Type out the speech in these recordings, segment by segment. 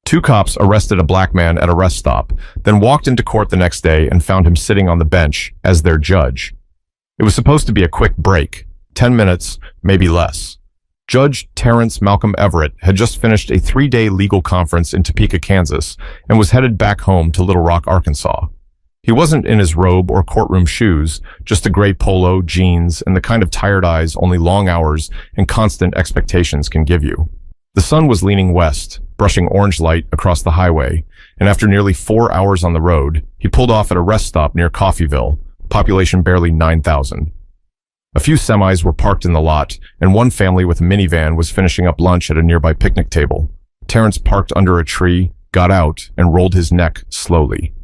Two cops arrested a black man at a rest stop, then walked into court the next day and found him sitting on the bench as their judge. It was supposed to be a quick break, 10 minutes, maybe less. Judge Terrence Malcolm Everett had just finished a 3-day legal conference in Topeka, Kansas, and was headed back home to Little Rock, Arkansas. He wasn't in his robe or courtroom shoes, just a gray polo, jeans, and the kind of tired eyes only long hours and constant expectations can give you. The sun was leaning west, brushing orange light across the highway, and after nearly 4 hours on the road, he pulled off at a rest stop near Coffeyville, population barely 9,000. A few semis were parked in the lot, and one family with a minivan was finishing up lunch at a nearby picnic table. Terrence parked under a tree, got out, and rolled his neck slowly.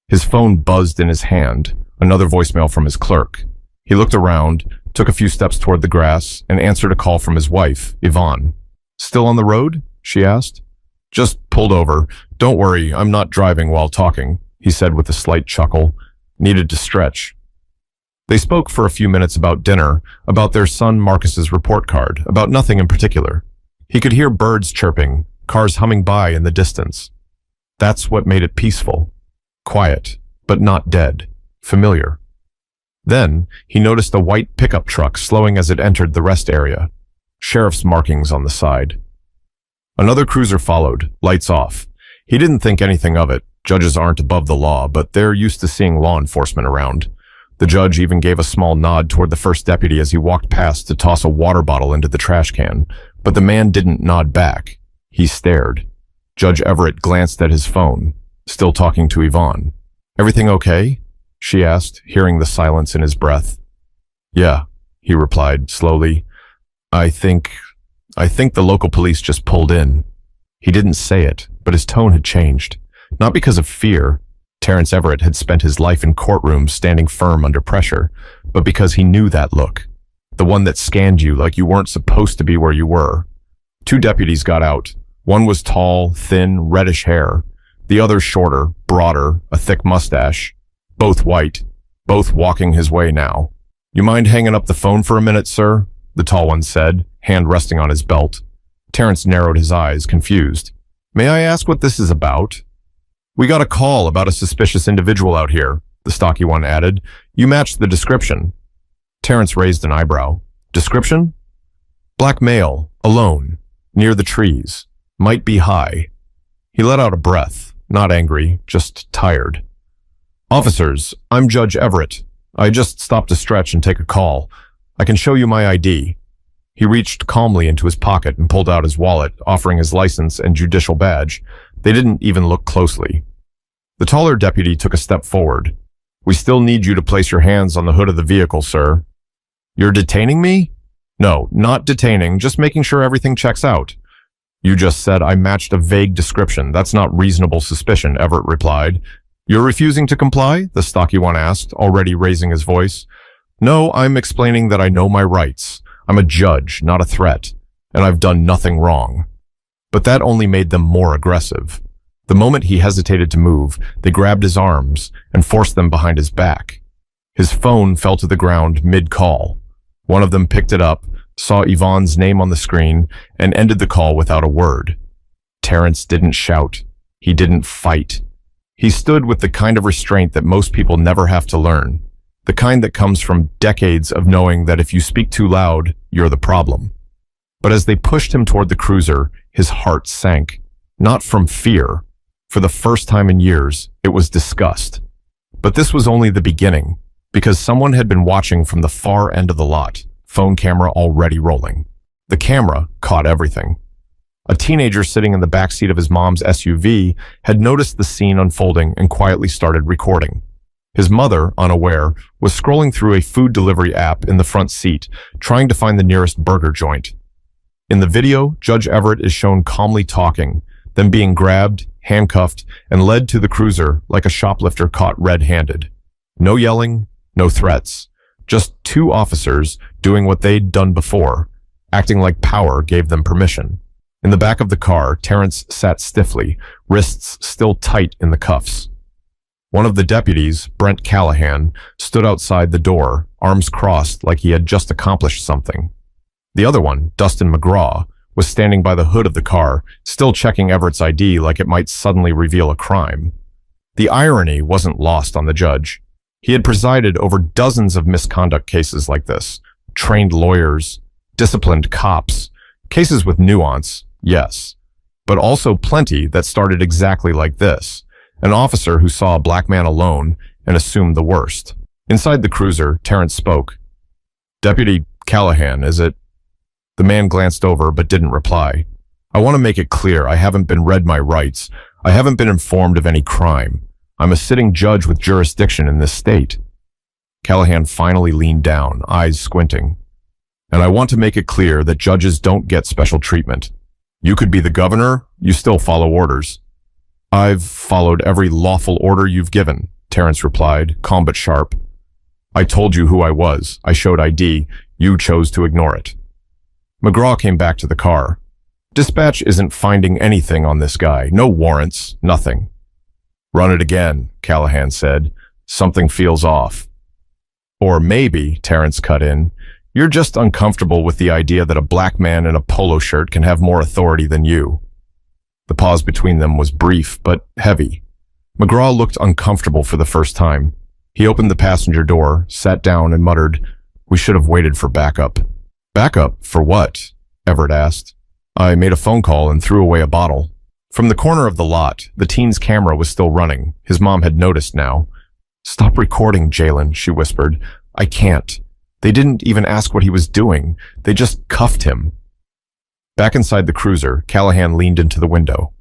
His phone buzzed in his hand, another voicemail from his clerk. He looked around, took a few steps toward the grass, and answered a call from his wife, Yvonne. "Still on the road?" she asked. "Just pulled over. Don't worry, I'm not driving while talking," he said with a slight chuckle. Needed to stretch. They spoke for a few minutes about dinner, about their son Marcus's report card, about nothing in particular. He could hear birds chirping, cars humming by in the distance. That's what made it peaceful. Quiet, but not dead. Familiar. Then, he noticed a white pickup truck slowing as it entered the rest area. Sheriff's markings on the side. Another cruiser followed, lights off. He didn't think anything of it. Judges aren't above the law, but they're used to seeing law enforcement around. The judge even gave a small nod toward the first deputy as he walked past to toss a water bottle into the trash can, but the man didn't nod back. He stared. Judge Everett glanced at his phone, still talking to Yvonne. "Everything okay?" she asked, hearing the silence in his breath. "Yeah," he replied slowly. I think the local police just pulled in." He didn't say it, but his tone had changed. Not because of fear. Terrence Everett had spent his life in courtrooms standing firm under pressure, but because he knew that look. The one that scanned you like you weren't supposed to be where you were. Two deputies got out. One was tall, thin, reddish hair. The other shorter, broader, a thick mustache. Both white. Both walking his way now. "You mind hanging up the phone for a minute, sir?" the tall one said, hand resting on his belt. Terrence narrowed his eyes, confused. "May I ask what this is about?" "We got a call about a suspicious individual out here," the stocky one added. "You matched the description." Terrence raised an eyebrow. "Description?" "Black male, alone, near the trees, might be high." He let out a breath, not angry, just tired. "Officers, I'm Judge Everett. I just stopped to stretch and take a call. I can show you my ID." He reached calmly into his pocket and pulled out his wallet, offering his license and judicial badge. They didn't even look closely. The taller deputy took a step forward. "We still need you to place your hands on the hood of the vehicle, sir." "You're detaining me?" "No, not detaining, just making sure everything checks out." "You just said I matched a vague description. That's not reasonable suspicion," Everett replied. "You're refusing to comply?" the stocky one asked, already raising his voice. "No, I'm explaining that I know my rights. I'm a judge, not a threat, and I've done nothing wrong." But that only made them more aggressive. The moment he hesitated to move, they grabbed his arms and forced them behind his back. His phone fell to the ground mid-call. One of them picked it up, saw Yvonne's name on the screen, and ended the call without a word. Terrence didn't shout. He didn't fight. He stood with the kind of restraint that most people never have to learn. The kind that comes from decades of knowing that if you speak too loud, you're the problem. But as they pushed him toward the cruiser, his heart sank. Not from fear. For the first time in years, it was disgust. But this was only the beginning, because someone had been watching from the far end of the lot, phone camera already rolling. The camera caught everything. A teenager sitting in the backseat of his mom's SUV had noticed the scene unfolding and quietly started recording. His mother, unaware, was scrolling through a food delivery app in the front seat, trying to find the nearest burger joint. In the video, Judge Everett is shown calmly talking, then being grabbed, handcuffed, and led to the cruiser like a shoplifter caught red-handed. No yelling, no threats. Just two officers doing what they'd done before, acting like power gave them permission. In the back of the car, Terrence sat stiffly, wrists still tight in the cuffs. One of the deputies, Brent Callahan, stood outside the door, arms crossed like he had just accomplished something. The other one, Dustin McGraw, was standing by the hood of the car, still checking Everett's ID like it might suddenly reveal a crime. The irony wasn't lost on the judge. He had presided over dozens of misconduct cases like this, trained lawyers, disciplined cops, cases with nuance, yes, but also plenty that started exactly like this, an officer who saw a black man alone and assumed the worst. Inside the cruiser, Terrence spoke. "Deputy Callahan, is it?" The man glanced over but didn't reply. "I want to make it clear I haven't been read my rights. I haven't been informed of any crime. I'm a sitting judge with jurisdiction in this state." Callahan finally leaned down, eyes squinting. "And I want to make it clear that judges don't get special treatment. You could be the governor, you still follow orders." "I've followed every lawful order you've given," Terrence replied, calm but sharp. "I told you who I was. I showed ID. You chose to ignore it." McGraw came back to the car. "Dispatch isn't finding anything on this guy. No warrants, nothing." "Run it again," Callahan said. "Something feels off." "Or maybe," Terrence cut in, "you're just uncomfortable with the idea that a black man in a polo shirt can have more authority than you." The pause between them was brief but heavy. McGraw looked uncomfortable for the first time. He opened the passenger door, sat down, and muttered, "We should have waited for backup." "Backup? For what?" Everett asked. "I made a phone call and threw away a bottle." From the corner of the lot, the teen's camera was still running. His mom had noticed now. "Stop recording, Jalen," she whispered. "I can't. They didn't even ask what he was doing. They just cuffed him." Back inside the cruiser, Callahan leaned into the window.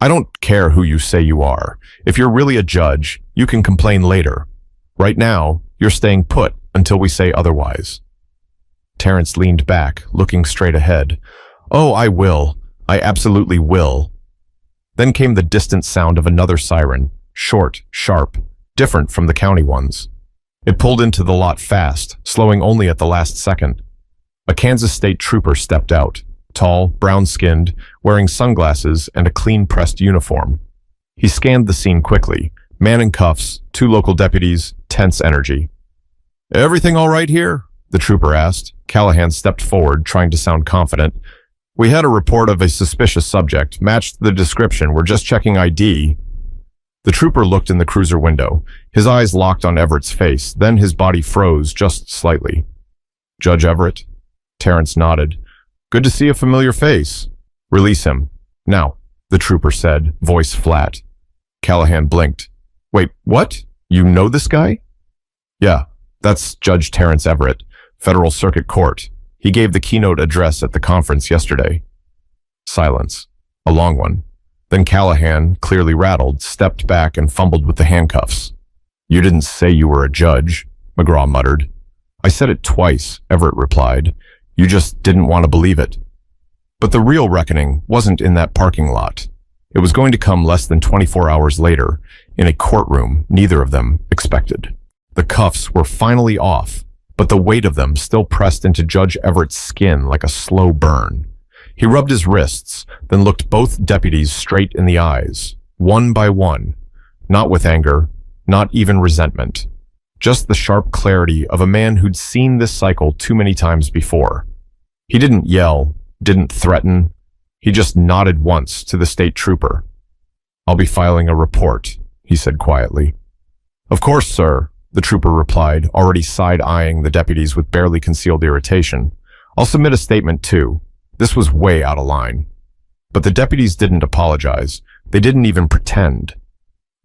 "I don't care who you say you are. If you're really a judge, you can complain later. Right now, you're staying put until we say otherwise." Terrence leaned back, looking straight ahead. "Oh, I will. I absolutely will." Then came the distant sound of another siren, short, sharp, different from the county ones. It pulled into the lot fast, slowing only at the last second. A Kansas State trooper stepped out, tall, brown-skinned, wearing sunglasses and a clean-pressed uniform. He scanned the scene quickly, man in cuffs, 2 local deputies, tense energy. "Everything all right here?" the trooper asked. Callahan stepped forward, trying to sound confident. "We had a report of a suspicious subject, matched the description. We're just checking ID." The trooper looked in the cruiser window. His eyes locked on Everett's face, then his body froze just slightly. "Judge Everett?" Terrence nodded. "Good to see a familiar face." "Release him. Now," the trooper said, voice flat. Callahan blinked. "Wait, what? You know this guy?" "Yeah, that's Judge Terrence Everett, Federal Circuit Court. He gave the keynote address at the conference yesterday." Silence. A long one. Then Callahan, clearly rattled, stepped back and fumbled with the handcuffs. "You didn't say you were a judge," McGraw muttered. "I said it twice," Everett replied. "You just didn't want to believe it." But the real reckoning wasn't in that parking lot. It was going to come less than 24 hours later, in a courtroom neither of them expected. The cuffs were finally off, but the weight of them still pressed into Judge Everett's skin like a slow burn. He rubbed his wrists, then looked both deputies straight in the eyes, one by one, not with anger, not even resentment, just the sharp clarity of a man who'd seen this cycle too many times before. He didn't yell, didn't threaten. He just nodded once to the state trooper. "I'll be filing a report," he said quietly. "Of course, sir," the trooper replied, already side-eyeing the deputies with barely concealed irritation. "I'll submit a statement too. This was way out of line." But the deputies didn't apologize. They didn't even pretend.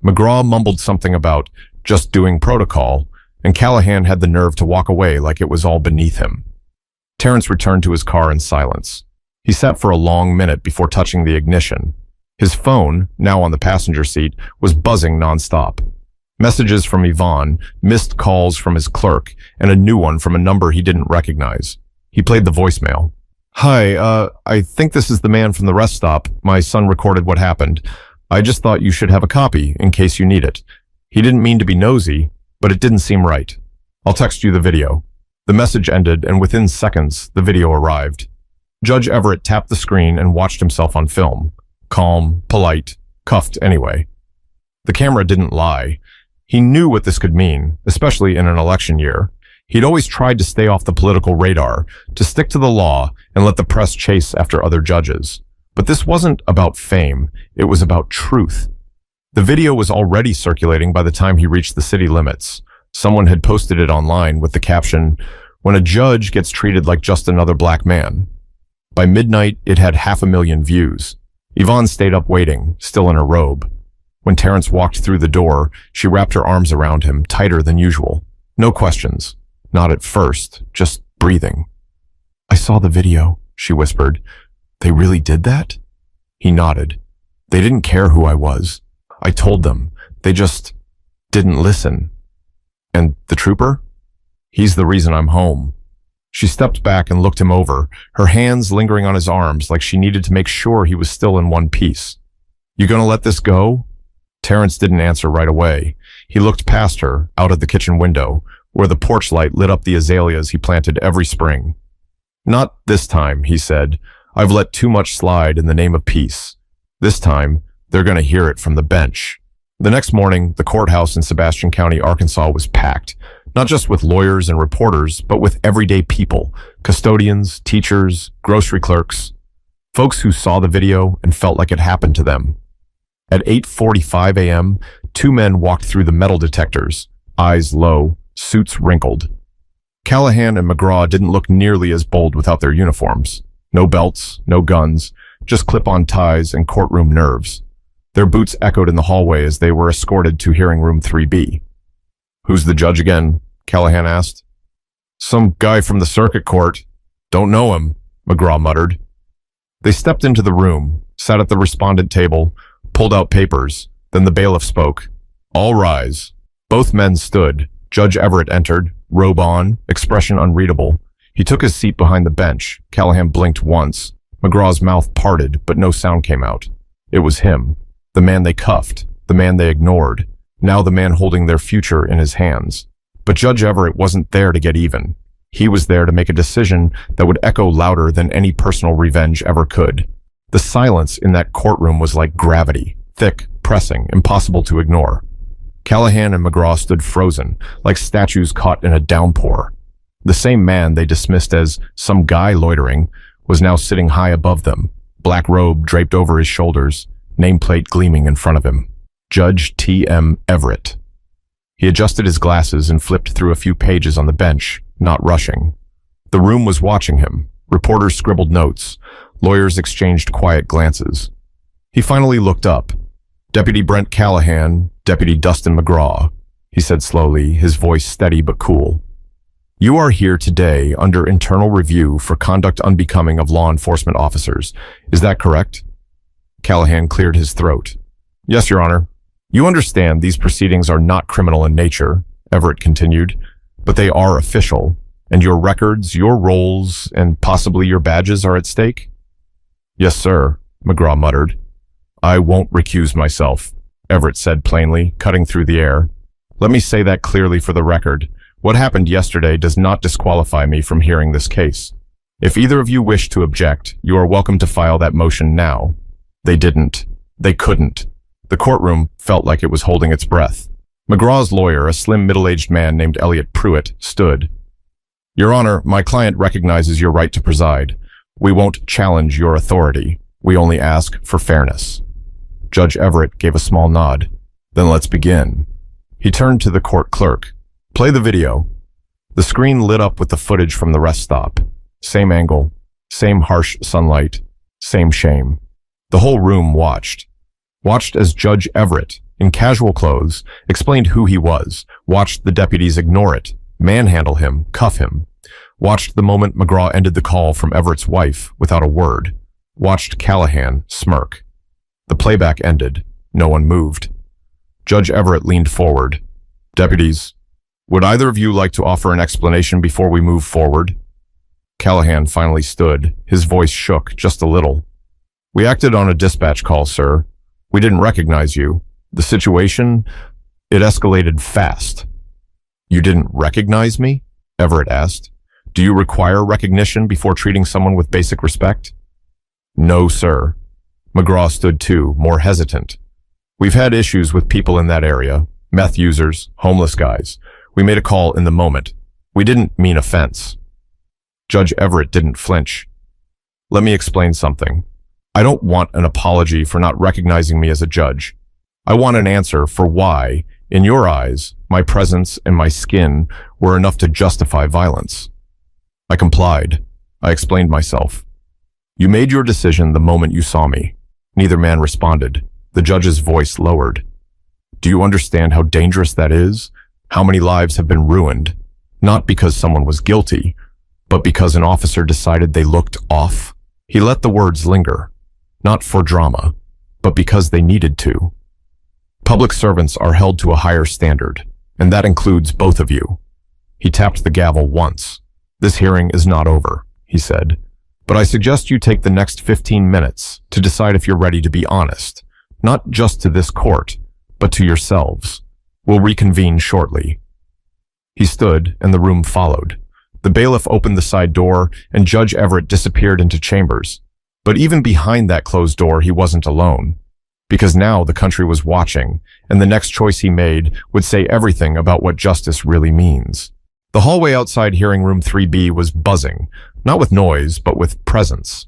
McGraw mumbled something about just doing protocol, and Callahan had the nerve to walk away like it was all beneath him. Terrence returned to his car in silence. He sat for a long minute before touching the ignition. His phone, now on the passenger seat, was buzzing nonstop. Messages from Yvonne, missed calls from his clerk, and a new one from a number he didn't recognize. He played the voicemail. "Hi, I think this is the man from the rest stop. My son recorded what happened. I just thought you should have a copy in case you need it. He didn't mean to be nosy, but it didn't seem right. I'll text you the video." The message ended, and within seconds, the video arrived. Judge Everett tapped the screen and watched himself on film. Calm, polite, cuffed anyway. The camera didn't lie. He knew what this could mean, especially in an election year. He'd always tried to stay off the political radar, to stick to the law and let the press chase after other judges. But this wasn't about fame, it was about truth. The video was already circulating by the time he reached the city limits. Someone had posted it online with the caption, "When a judge gets treated like just another black man." By midnight, it had 500,000 views. Yvonne stayed up waiting, still in her robe. When Terrence walked through the door, she wrapped her arms around him, tighter than usual. No questions. Not at first, just breathing. "I saw the video," she whispered. "They really did that?" He nodded. "They didn't care who I was. I told them. They just didn't listen." "And the trooper? He's the reason I'm home." She stepped back and looked him over, her hands lingering on his arms like she needed to make sure he was still in one piece. "You gonna let this go?" Terrence didn't answer right away. He looked past her, out of the kitchen window, where the porch light lit up the azaleas he planted every spring. "Not this time," he said. "I've let too much slide in the name of peace. This time, they're gonna hear it from the bench." The next morning, the courthouse in Sebastian County, Arkansas was packed, not just with lawyers and reporters, but with everyday people, custodians, teachers, grocery clerks, folks who saw the video and felt like it happened to them. At 8:45 a.m., two men walked through the metal detectors, eyes low, suits wrinkled. Callahan and McGraw didn't look nearly as bold without their uniforms. No belts, no guns, just clip-on ties and courtroom nerves. Their boots echoed in the hallway as they were escorted to hearing room 3B. "Who's the judge again?" Callahan asked. "Some guy from the circuit court. Don't know him," McGraw muttered. They stepped into the room, sat at the respondent table, pulled out papers. Then the bailiff spoke. "All rise." Both men stood. Judge Everett entered, robe on, expression unreadable. He took his seat behind the bench. Callahan blinked once. McGraw's mouth parted, but no sound came out. It was him. The man they cuffed. The man they ignored. Now the man holding their future in his hands. But Judge Everett wasn't there to get even. He was there to make a decision that would echo louder than any personal revenge ever could. The silence in that courtroom was like gravity, thick, pressing, impossible to ignore. Callahan and McGraw stood frozen, like statues caught in a downpour. The same man they dismissed as some guy loitering was now sitting high above them, black robe draped over his shoulders, nameplate gleaming in front of him. Judge T.M. Everett. He adjusted his glasses and flipped through a few pages on the bench, not rushing. The room was watching him. Reporters scribbled notes. Lawyers exchanged quiet glances. He finally looked up. "Deputy Brent Callahan, Deputy Dustin McGraw," he said slowly, his voice steady but cool. "You are here today under internal review for conduct unbecoming of law enforcement officers. Is that correct?" Callahan cleared his throat. "Yes, Your Honor." "You understand these proceedings are not criminal in nature," Everett continued, "but they are official, and your records, your roles, and possibly your badges are at stake?" "Yes, sir," McGraw muttered. "I won't recuse myself," Everett said plainly, cutting through the air. "Let me say that clearly for the record. What happened yesterday does not disqualify me from hearing this case. If either of you wish to object, you are welcome to file that motion now." They didn't. They couldn't. The courtroom felt like it was holding its breath. McGraw's lawyer, a slim middle-aged man named Elliot Pruitt, stood. "Your Honor, my client recognizes your right to preside. We won't challenge your authority. We only ask for fairness." Judge Everett gave a small nod. "Then let's begin." He turned to the court clerk. "Play the video." The screen lit up with the footage from the rest stop. Same angle, same harsh sunlight, same shame. The whole room watched. Watched as Judge Everett, in casual clothes, explained who he was. Watched the deputies ignore it, manhandle him, cuff him. Watched the moment McGraw ended the call from Everett's wife without a word. Watched Callahan smirk. The playback ended. No one moved. Judge Everett leaned forward. "Deputies, would either of you like to offer an explanation before we move forward?" Callahan finally stood. His voice shook just a little. "We acted on a dispatch call, sir. We didn't recognize you. The situation, it escalated fast." "You didn't recognize me?" Everett asked. "Do you require recognition before treating someone with basic respect?" "No, sir." McGraw stood too, more hesitant. "We've had issues with people in that area, meth users, homeless guys. We made a call in the moment. We didn't mean offense. Judge Everett didn't flinch. Let me explain something. I don't want an apology for not recognizing me as a judge. I want an answer for why, in your eyes, my presence and my skin were enough to justify violence. I complied. I explained myself. You made your decision the moment you saw me. Neither man responded. The judge's voice lowered. Do you understand how dangerous that is? How many lives have been ruined? Not because someone was guilty, but because an officer decided they looked off. He let the words linger. Not for drama, but because they needed to. Public servants are held to a higher standard, and that includes both of you. He tapped the gavel once. This hearing is not over, he said, but I suggest you take the next 15 minutes to decide if you're ready to be honest, not just to this court, but to yourselves. We'll reconvene shortly. He stood, and the room followed. The bailiff opened the side door, and Judge Everett disappeared into chambers. But even behind that closed door, he wasn't alone. Because now the country was watching, and the next choice he made would say everything about what justice really means. The hallway outside hearing room 3B was buzzing, not with noise, but with presence.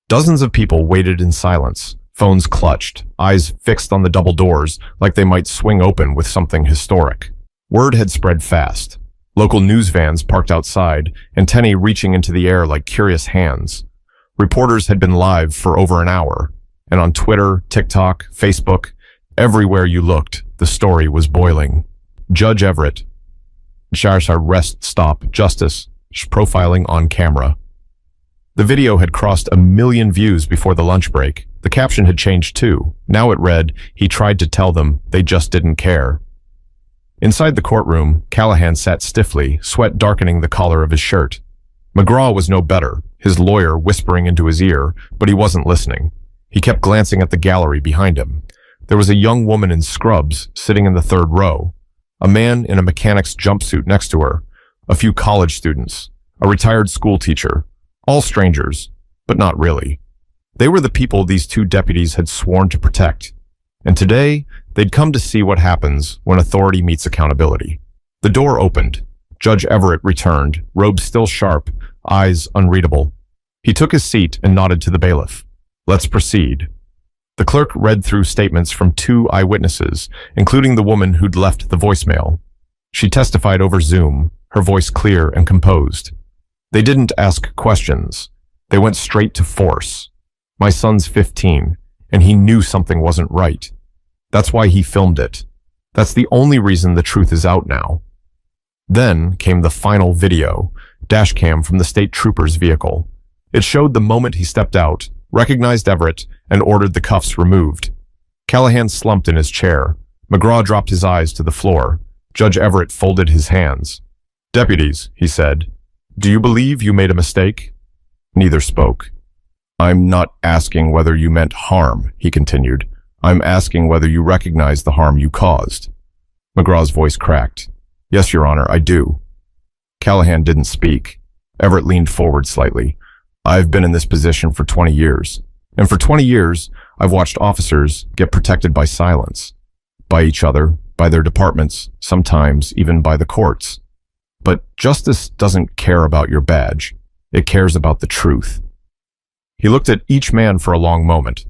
Dozens of people waited in silence, phones clutched, eyes fixed on the double doors like they might swing open with something historic. Word had spread fast. Local news vans parked outside, antennae reaching into the air like curious hands. Reporters had been live for over an hour, and on Twitter, TikTok, Facebook, everywhere you looked, the story was boiling. Judge Everett, rest stop, justice, profiling on camera. The video had crossed 1 million views before the lunch break. The caption had changed too. Now it read, he tried to tell them, they just didn't care. Inside the courtroom, Callahan sat stiffly, sweat darkening the collar of his shirt. McGraw was no better, his lawyer whispering into his ear, but he wasn't listening. He kept glancing at the gallery behind him. There was a young woman in scrubs sitting in the third row, a man in a mechanic's jumpsuit next to her, a few college students, a retired school teacher, all strangers, but not really. They were the people these two deputies had sworn to protect, and today they'd come to see what happens when authority meets accountability. The door opened. Judge Everett returned, robe still sharp, eyes unreadable. He took his seat and nodded to the bailiff. Let's proceed. The clerk read through statements from 2 eyewitnesses, including the woman who'd left the voicemail. She testified over Zoom, her voice clear and composed. They didn't ask questions. They went straight to force. My son's 15, and he knew something wasn't right. That's why he filmed it. That's the only reason the truth is out now. Then came the final video, dashcam from the state trooper's vehicle. It showed the moment he stepped out, recognized Everett, and ordered the cuffs removed. Callahan slumped in his chair. McGraw dropped his eyes to the floor. Judge Everett folded his hands. Deputies, he said, do you believe you made a mistake? Neither spoke. I'm not asking whether you meant harm, he continued. I'm asking whether you recognize the harm you caused. McGraw's voice cracked. Yes, Your Honor, I do. Callahan didn't speak. Everett leaned forward slightly. I've been in this position for 20 years. And for 20 years, I've watched officers get protected by silence. By each other, by their departments, sometimes even by the courts. But justice doesn't care about your badge. It cares about the truth. He looked at each man for a long moment.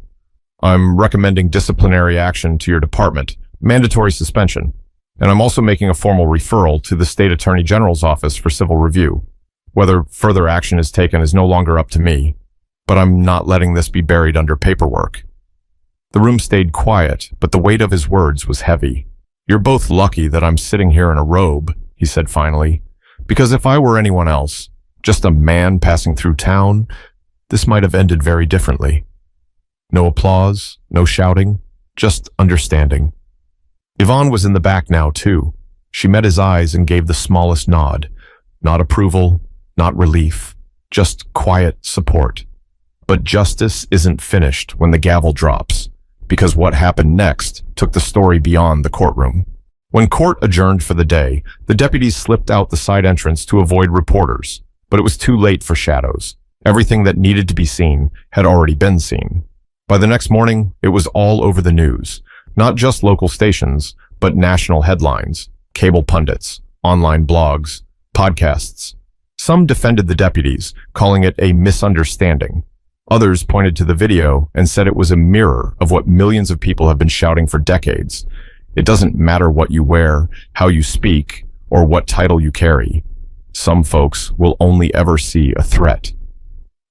I'm recommending disciplinary action to your department, mandatory suspension. And I'm also making a formal referral to the State Attorney General's office for civil review. Whether further action is taken is no longer up to me, but I'm not letting this be buried under paperwork. The room stayed quiet, but the weight of his words was heavy. You're both lucky that I'm sitting here in a robe, he said finally, because if I were anyone else, just a man passing through town, this might have ended very differently. No applause, no shouting, just understanding. Yvonne was in the back now, too. She met his eyes and gave the smallest nod. Not approval, not relief, just quiet support. But justice isn't finished when the gavel drops, because what happened next took the story beyond the courtroom. When court adjourned for the day, the deputies slipped out the side entrance to avoid reporters, but it was too late for shadows. Everything that needed to be seen had already been seen. By the next morning, it was all over the news. Not just local stations, but national headlines, cable pundits, online blogs. podcasts. Some defended the deputies, calling it a misunderstanding. Others pointed to the video and said it was a mirror of what millions of people have been shouting for decades. It doesn't matter what you wear, how you speak, or what title you carry. Some folks will only ever see a threat.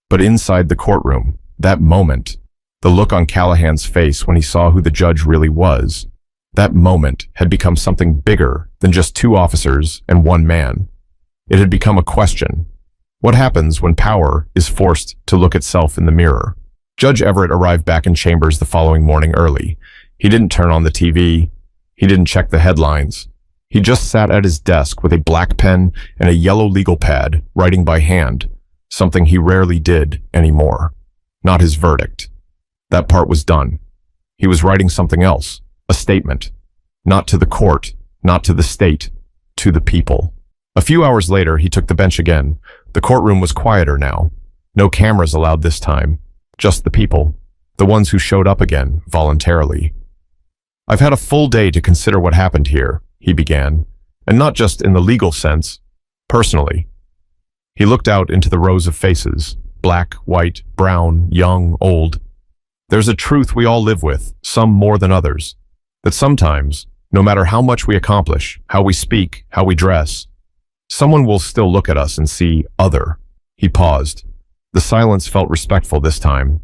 But inside the courtroom, that moment, the look on Callahan's face when he saw who the judge really was, that moment had become something bigger than just two officers and one man. It had become a question. What happens when power is forced to look itself in the mirror? Judge Everett arrived back in chambers the following morning early. He didn't turn on the TV. He didn't check the headlines. He just sat at his desk with a black pen and a yellow legal pad, writing by hand, something he rarely did anymore. Not his verdict. That part was done. He was writing something else, a statement. Not to the court, not to the state, to the people. A few hours later, he took the bench again. The courtroom was quieter now. No cameras allowed this time. Just the people. The ones who showed up again, voluntarily. I've had a full day to consider what happened here, he began. And not just in the legal sense, personally. He looked out into the rows of faces. Black, white, brown, young, old. There's a truth we all live with, some more than others. That sometimes, no matter how much we accomplish, how we speak, how we dress, someone will still look at us and see other. He paused. The silence felt respectful this time.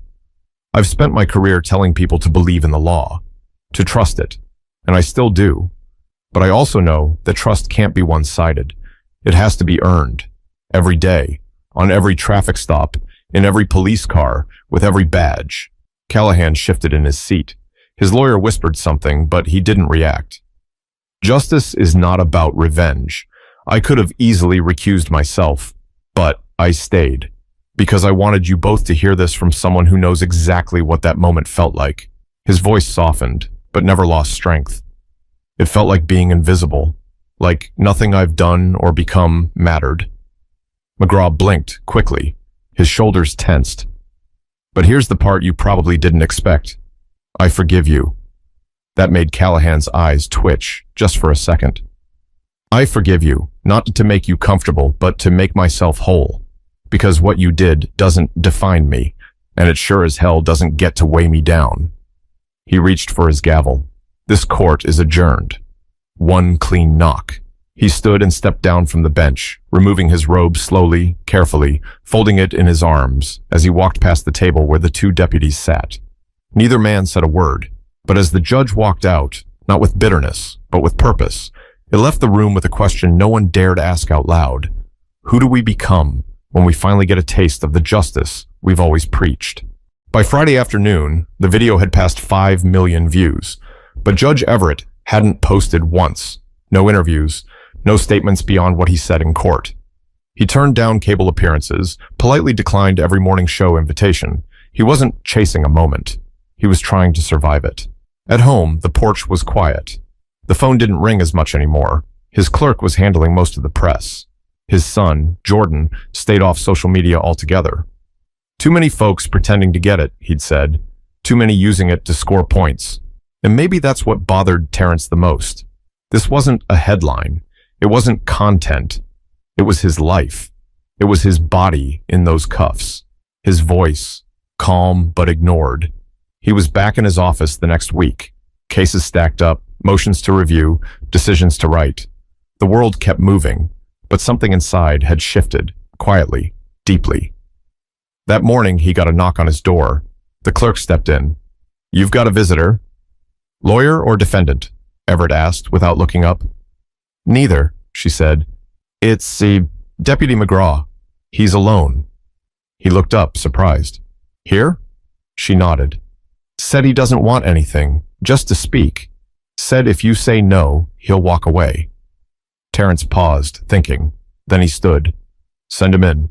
I've spent my career telling people to believe in the law, to trust it, and I still do. But I also know that trust can't be one-sided. It has to be earned. Every day, on every traffic stop, in every police car, with every badge. Callahan shifted in his seat. His lawyer whispered something, but he didn't react. Justice is not about revenge. I could have easily recused myself, but I stayed, because I wanted you both to hear this from someone who knows exactly what that moment felt like. His voice softened, but never lost strength. It felt like being invisible, like nothing I've done or become mattered. McGraw blinked quickly, his shoulders tensed. But here's the part you probably didn't expect. I forgive you. That made Callahan's eyes twitch, just for a second. I forgive you, not to make you comfortable, but to make myself whole. Because what you did doesn't define me, and it sure as hell doesn't get to weigh me down. He reached for his gavel. This court is adjourned. One clean knock. He stood and stepped down from the bench, removing his robe slowly, carefully, folding it in his arms as he walked past the table where the two deputies sat. Neither man said a word, but as the judge walked out, not with bitterness, but with purpose, it left the room with a question no one dared ask out loud. Who do we become when we finally get a taste of the justice we've always preached? By Friday afternoon, the video had passed 5 million views, but Judge Everett hadn't posted once. No interviews, no statements beyond what he said in court. He turned down cable appearances, politely declined every morning show invitation. He wasn't chasing a moment. He was trying to survive it. At home, the porch was quiet. The phone didn't ring as much anymore. His clerk was handling most of the press. His son, Jordan, stayed off social media altogether. Too many folks pretending to get it, he'd said. Too many using it to score points. And maybe that's what bothered Terrence the most. This wasn't a headline. It wasn't content. It was his life. It was his body in those cuffs. His voice, calm but ignored. He was back in his office the next week. Cases stacked up, motions to review, decisions to write. The world kept moving, but something inside had shifted, quietly, deeply. That morning, he got a knock on his door. The clerk stepped in. "You've got a visitor." "Lawyer or defendant?" Everett asked without looking up. "Neither," she said. "It's Deputy McGraw. He's alone." He looked up, surprised. "Here?" She nodded. "Said he doesn't want anything, just to speak. Said if you say no, he'll walk away." Terrence paused, thinking. Then he stood. "Send him in."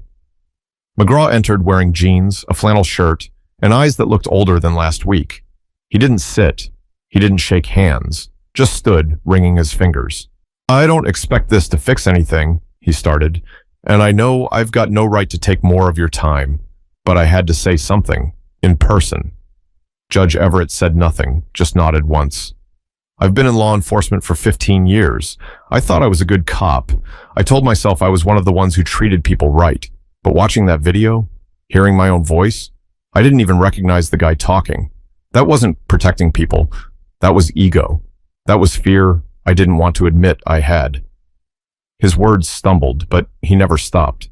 McGraw entered wearing jeans, a flannel shirt, and eyes that looked older than last week. He didn't sit. He didn't shake hands, just stood, wringing his fingers. "I don't expect this to fix anything," he started, "and I know I've got no right to take more of your time, but I had to say something, in person." Judge Everett said nothing, just nodded once. I've been in law enforcement for 15 years. I thought I was a good cop. I told myself I was one of the ones who treated people right. But watching that video, hearing my own voice, I didn't even recognize the guy talking. That wasn't protecting people. That was ego. That was fear I didn't want to admit I had. His words stumbled, but he never stopped.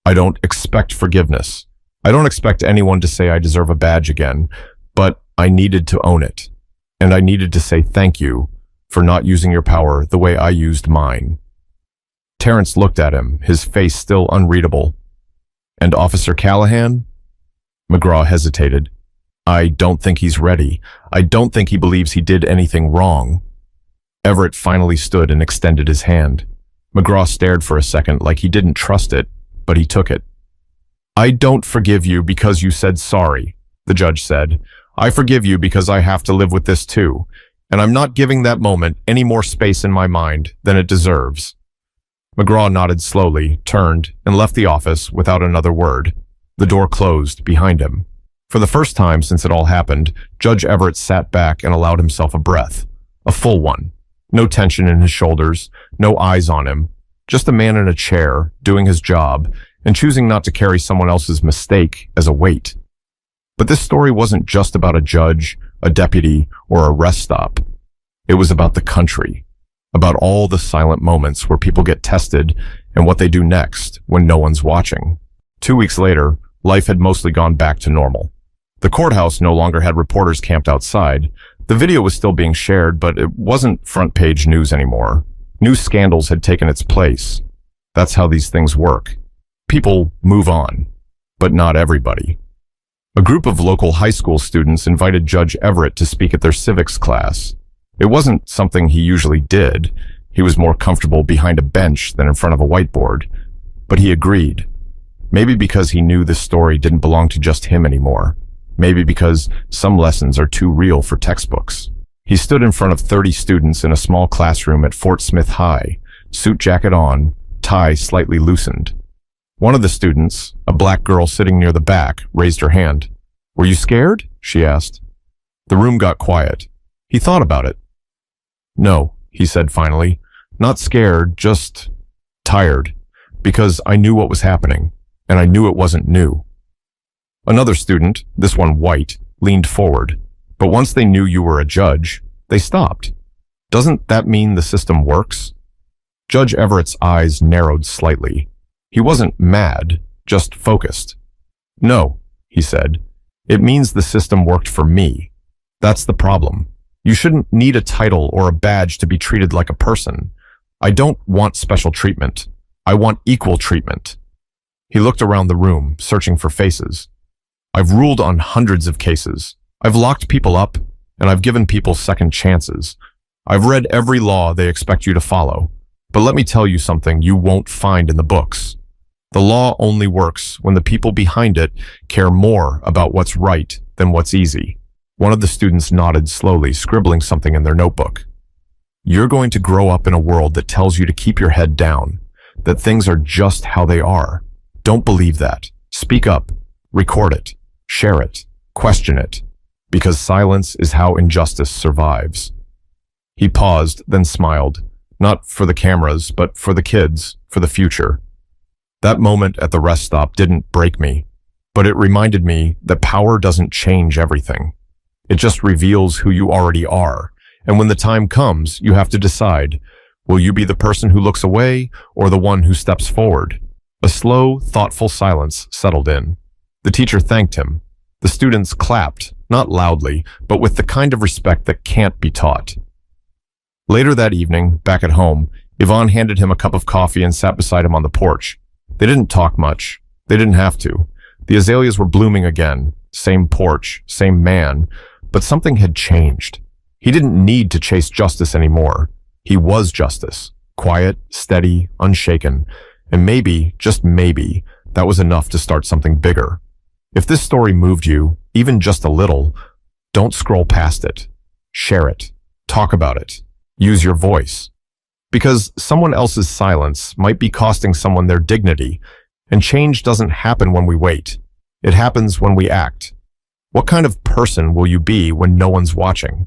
I don't expect forgiveness. I don't expect anyone to say I deserve a badge again, but I needed to own it. And I needed to say thank you for not using your power the way I used mine. Terrence looked at him, his face still unreadable. And Officer Callahan? McGraw hesitated. I don't think he's ready. I don't think he believes he did anything wrong. Everett finally stood and extended his hand. McGraw stared for a second like he didn't trust it, but he took it. I don't forgive you because you said sorry, the judge said. I forgive you because I have to live with this too, and I'm not giving that moment any more space in my mind than it deserves. McGraw nodded slowly, turned, and left the office without another word. The door closed behind him. For the first time since it all happened, Judge Everett sat back and allowed himself a breath. A full one. No tension in his shoulders, no eyes on him. Just a man in a chair, doing his job, and choosing not to carry someone else's mistake as a weight. But this story wasn't just about a judge, a deputy, or a rest stop. It was about the country, about all the silent moments where people get tested and what they do next when no one's watching. 2 weeks later, life had mostly gone back to normal. The courthouse no longer had reporters camped outside. The video was still being shared, but it wasn't front-page news anymore. New scandals had taken its place. That's how these things work. People move on, but not everybody. A group of local high school students invited Judge Everett to speak at their civics class. It wasn't something he usually did. He was more comfortable behind a bench than in front of a whiteboard. But he agreed. Maybe because he knew this story didn't belong to just him anymore. Maybe because some lessons are too real for textbooks. He stood in front of 30 students in a small classroom at Fort Smith High, suit jacket on, tie slightly loosened. One of the students, a black girl sitting near the back, raised her hand. Were you scared? She asked. The room got quiet. He thought about it. No, he said finally. Not scared, just tired. Because I knew what was happening, and I knew it wasn't new. Another student, this one white, leaned forward. But once they knew you were a judge, they stopped. Doesn't that mean the system works? Judge Everett's eyes narrowed slightly. He wasn't mad, just focused. No, he said. It means the system worked for me. That's the problem. You shouldn't need a title or a badge to be treated like a person. I don't want special treatment. I want equal treatment. He looked around the room, searching for faces. I've ruled on hundreds of cases. I've locked people up, and I've given people second chances. I've read every law they expect you to follow. But let me tell you something you won't find in the books. The law only works when the people behind it care more about what's right than what's easy. One of the students nodded slowly, scribbling something in their notebook. You're going to grow up in a world that tells you to keep your head down, that things are just how they are. Don't believe that. Speak up. Record it. Share it. Question it. Because silence is how injustice survives. He paused, then smiled. Not for the cameras, but for the kids, for the future. That moment at the rest stop didn't break me, but it reminded me that power doesn't change everything. It just reveals who you already are. And when the time comes, you have to decide, will you be the person who looks away or the one who steps forward? A slow, thoughtful silence settled in. The teacher thanked him. The students clapped, not loudly, but with the kind of respect that can't be taught. Later that evening, back at home, Yvonne handed him a cup of coffee and sat beside him on the porch. They didn't talk much. They didn't have to. The azaleas were blooming again. Same porch, same man. But something had changed. He didn't need to chase justice anymore. He was justice. Quiet, steady, unshaken. And maybe, just maybe, that was enough to start something bigger. If this story moved you, even just a little, don't scroll past it. Share it. Talk about it. Use your voice. Because someone else's silence might be costing someone their dignity, and change doesn't happen when we wait. It happens when we act. What kind of person will you be when no one's watching?